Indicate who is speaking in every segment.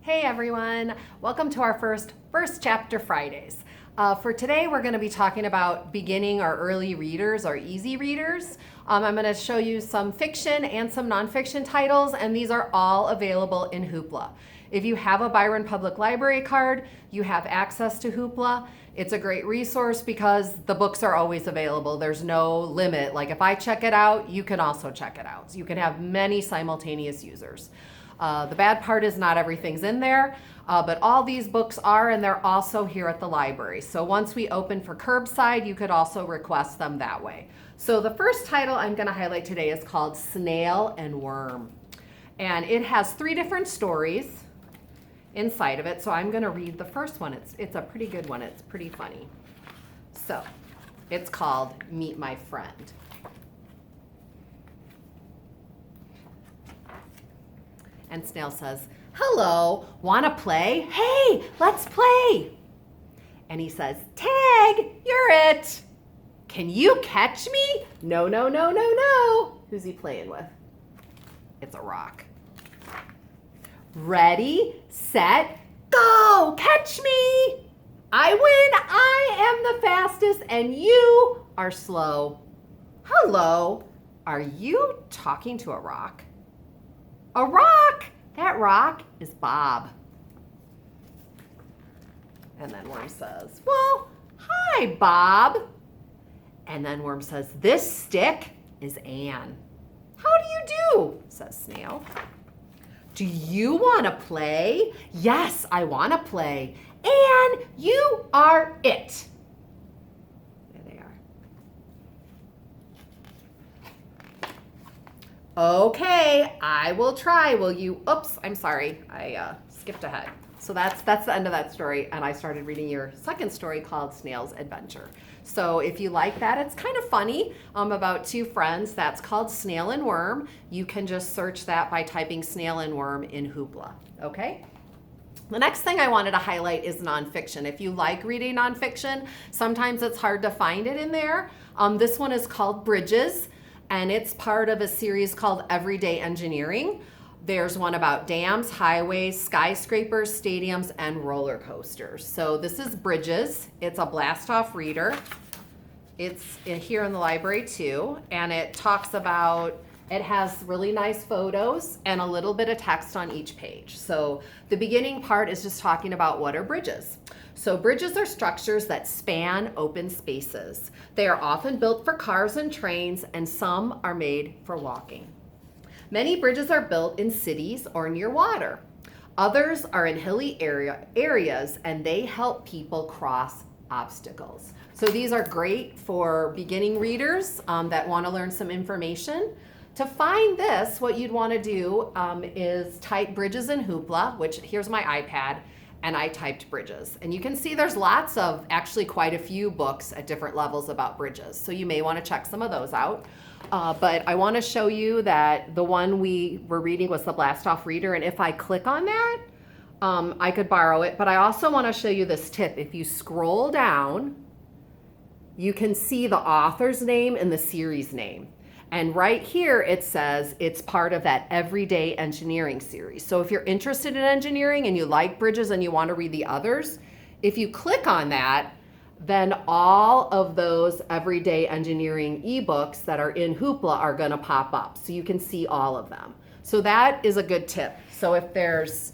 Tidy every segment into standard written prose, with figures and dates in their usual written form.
Speaker 1: Hey everyone, welcome to our first chapter Fridays. For today we're going to be talking about beginning or early readers or easy readers. I'm going to show you some fiction and some nonfiction titles, and these are all available in Hoopla. If you have a Byron Public Library card, you have access to Hoopla. It's a great resource because the books are always available. There's no limit. Like if I check it out, you can also check it out. So you can have many simultaneous users. The bad part is not everything's in there, but all these books are, and they're also here at the library. So once we open for curbside, you could also request them that way. So the first title I'm going to highlight today is called Snail and Worm. And it has 3 different stories inside of it. So I'm going to read the first one. It's a pretty good one. It's pretty funny. So it's called Meet My Friend. And Snail says, "Hello, wanna play? Hey, let's play." And he says, "Tag, you're it. Can you catch me?" No, no, no, no, no. Who's he playing with? It's a rock. "Ready, set, go, catch me. I win, I am the fastest and you are slow." "Hello, are you talking to a rock?" "A rock! That rock is Bob." And then Worm says, "Well, hi, Bob." And then Worm says, "This stick is Anne." "How do you do?" says Snail. "Do you want to play?" "Yes, I want to play." "Anne, you are it." There they are. "Okay, I will try. Will you?" Oops, I'm sorry. I skipped ahead. So that's the end of that story, and I started reading your second story called Snail's Adventure. So if you like that, it's kind of funny, about 2 friends. That's called Snail and Worm. You can just search that by typing Snail and Worm in Hoopla, okay? The next thing I wanted to highlight is nonfiction. If you like reading nonfiction, sometimes it's hard to find it in there. This one is called Bridges, and it's part of a series called Everyday Engineering. There's one about dams, highways, skyscrapers, stadiums, and roller coasters. So this is Bridges. It's a blast-off reader. It's here in the library too, and it talks about, it has really nice photos and a little bit of text on each page. So the beginning part is just talking about what are bridges. So bridges are structures that span open spaces. They are often built for cars and trains, and some are made for walking. Many bridges are built in cities or near water. Others are in hilly areas, and they help people cross obstacles. So these are great for beginning readers that want to learn some information. To find this, what you'd want to do is type Bridges in Hoopla, which here's my iPad, and I typed Bridges. And you can see there's lots of, actually quite a few books at different levels about bridges. So you may want to check some of those out. But I want to show you that the one we were reading was the Blast-Off Reader. And if I click on that, I could borrow it. But I also want to show you this tip. If you scroll down, you can see the author's name and the series name. And right here it says it's part of that Everyday Engineering series. So if you're interested in engineering and you like bridges and you want to read the others, if you click on that, then all of those Everyday Engineering ebooks that are in Hoopla are going to pop up. So you can see all of them. So that is a good tip. So if there's,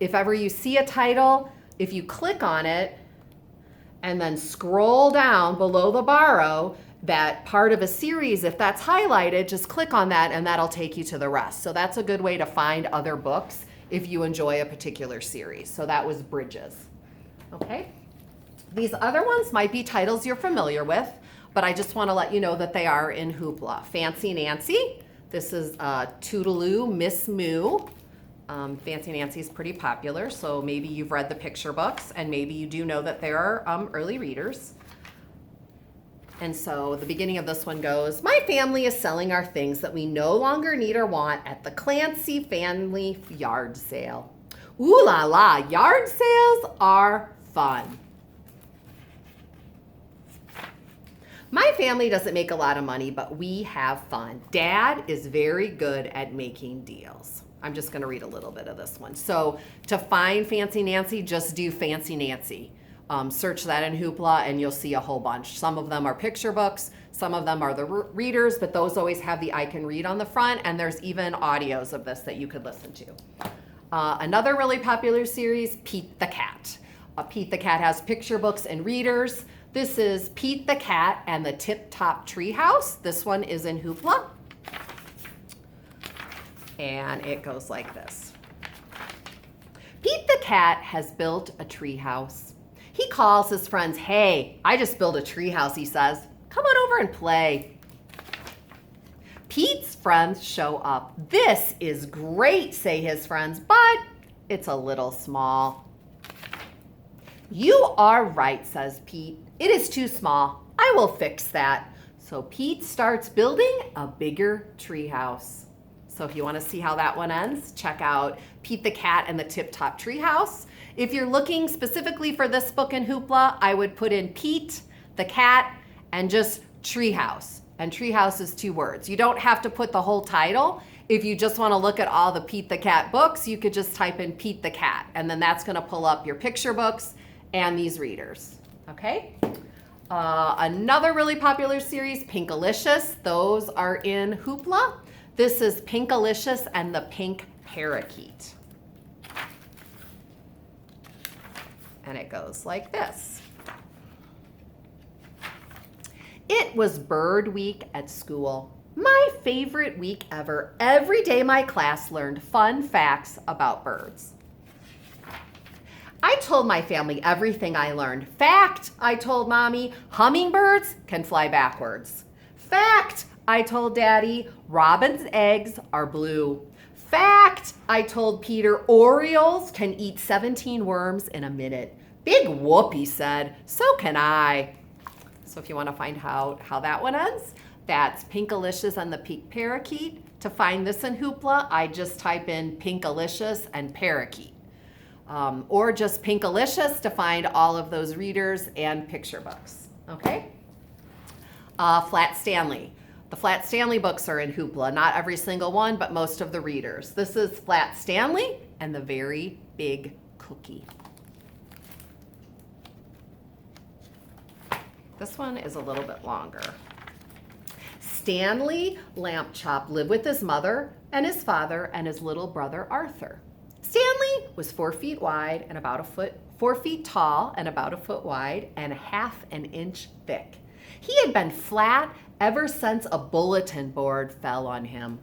Speaker 1: if ever you see a title, if you click on it and then scroll down below the borrow, that part of a series, if that's highlighted, just click on that and that'll take you to the rest. So that's a good way to find other books if you enjoy a particular series. So that was Bridges. Okay. These other ones might be titles you're familiar with, but I just want to let you know that they are in Hoopla. Fancy Nancy. This is Toodle-oo, Miss Moo. Fancy Nancy is pretty popular, so maybe you've read the picture books, and maybe you do know that there are early readers. And so the beginning of this one goes, "My family is selling our things that we no longer need or want at the Clancy family yard sale." Ooh la la, yard sales are fun. "My family doesn't make a lot of money, but we have fun. Dad is very good at making deals." I'm just going to read a little bit of this one. So to find Fancy Nancy, just do Fancy Nancy. Search that in Hoopla and you'll see a whole bunch. Some of them are picture books, some of them are the readers, but those always have the I can read on the front, and there's even audios of this that you could listen to. Another really popular series, Pete the Cat. Pete the Cat has picture books and readers. This is Pete the Cat and the Tip Top Treehouse. This one is in Hoopla. And it goes like this. Pete the Cat has built a treehouse. He calls his friends, "Hey, I just built a treehouse," he says. "Come on over and play." Pete's friends show up. "This is great," say his friends, "but it's a little small." "You are right," says Pete. "It is too small. I will fix that." So Pete starts building a bigger treehouse. So if you want to see how that one ends, check out Pete the Cat and the Tip Top Treehouse. If you're looking specifically for this book in Hoopla, I would put in Pete the Cat and just Treehouse. And Treehouse is 2 words. You don't have to put the whole title. If you just want to look at all the Pete the Cat books, you could just type in Pete the Cat, and then that's going to pull up your picture books and these readers. Okay? Another really popular series, Pinkalicious. Those are in Hoopla. This is Pinkalicious and the Pink Parakeet. And it goes like this. It was bird week at school. My favorite week ever. Every day my class learned fun facts about birds. I told my family everything I learned. Fact, I told Mommy, hummingbirds can fly backwards. Fact, I told Daddy, robin's eggs are blue. Fact, I told Peter, Orioles can eat 17 worms in a minute. Big whoop, he said, so can I. So if you want to find out how that one ends, that's Pinkalicious and the Pink Parakeet. To find this in Hoopla, I just type in Pinkalicious and Parakeet. Or just Pinkalicious to find all of those readers and picture books. Okay? Flat Stanley. The Flat Stanley books are in Hoopla. Not every single one, but most of the readers. This is Flat Stanley and the Very Big Cookie. This one is a little bit longer. Stanley Lamp Chop lived with his mother and his father and his little brother Arthur. Stanley was 4 feet wide and about 4 feet tall and about a foot wide and half an inch thick. He had been flat ever since a bulletin board fell on him.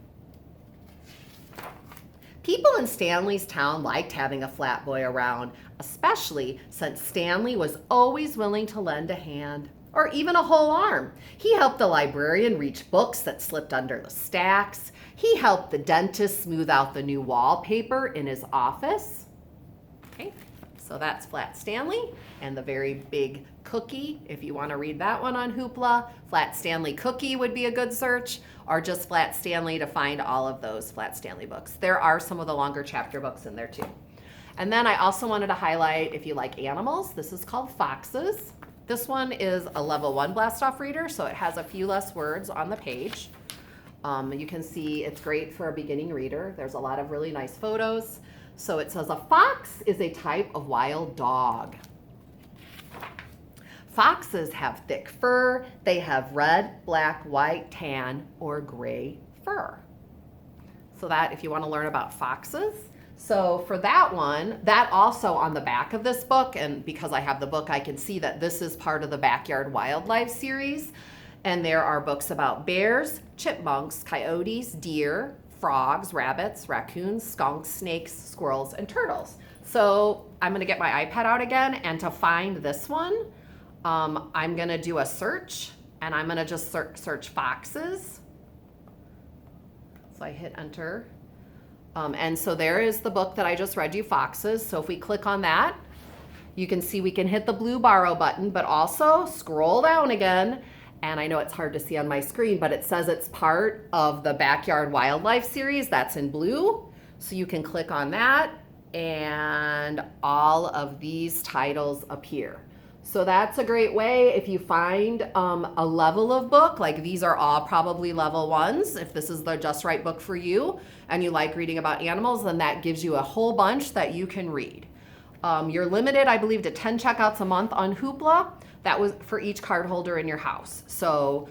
Speaker 1: People in Stanley's town liked having a flat boy around, especially since Stanley was always willing to lend a hand, or even a whole arm. He helped the librarian reach books that slipped under the stacks. He helped the dentist smooth out the new wallpaper in his office. Okay, so that's Flat Stanley and the Very Big Cookie. If you want to read that one on Hoopla, Flat Stanley Cookie would be a good search, or just Flat Stanley to find all of those Flat Stanley books. There are some of the longer chapter books in there too. And then I also wanted to highlight, if you like animals, this is called Foxes. This one is a level 1 blast-off reader, so it has a few less words on the page. You can see it's great for a beginning reader. There's a lot of really nice photos. So it says a fox is a type of wild dog. Foxes have thick fur. They have red, black, white, tan, or gray fur. So that, if you want to learn about foxes. So for that one, that also on the back of this book, and because I have the book, I can see that this is part of the Backyard Wildlife series. And there are books about bears, chipmunks, coyotes, deer, frogs, rabbits, raccoons, skunks, snakes, squirrels, and turtles. So I'm going to get my iPad out again, and to find this one, I'm going to do a search, and I'm going to just search foxes. So I hit enter. And so there is the book that I just read you, Foxes. So if we click on that, you can see we can hit the blue borrow button, but also scroll down again. And I know it's hard to see on my screen, but it says it's part of the Backyard Wildlife series. That's in blue. So you can click on that and all of these titles appear. So that's a great way if you find a level of book, like these are all probably level ones. If this is the just right book for you and you like reading about animals, then that gives you a whole bunch that you can read. You're limited, I believe, to 10 checkouts a month on Hoopla. That was for each card holder in your house. So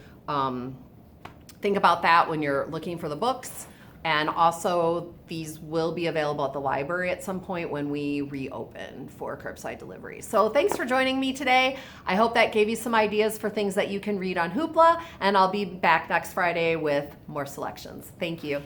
Speaker 1: think about that when you're looking for the books. And also, these will be available at the library at some point when we reopen for curbside delivery. So thanks for joining me today. I hope that gave you some ideas for things that you can read on Hoopla, and I'll be back next Friday with more selections. Thank you.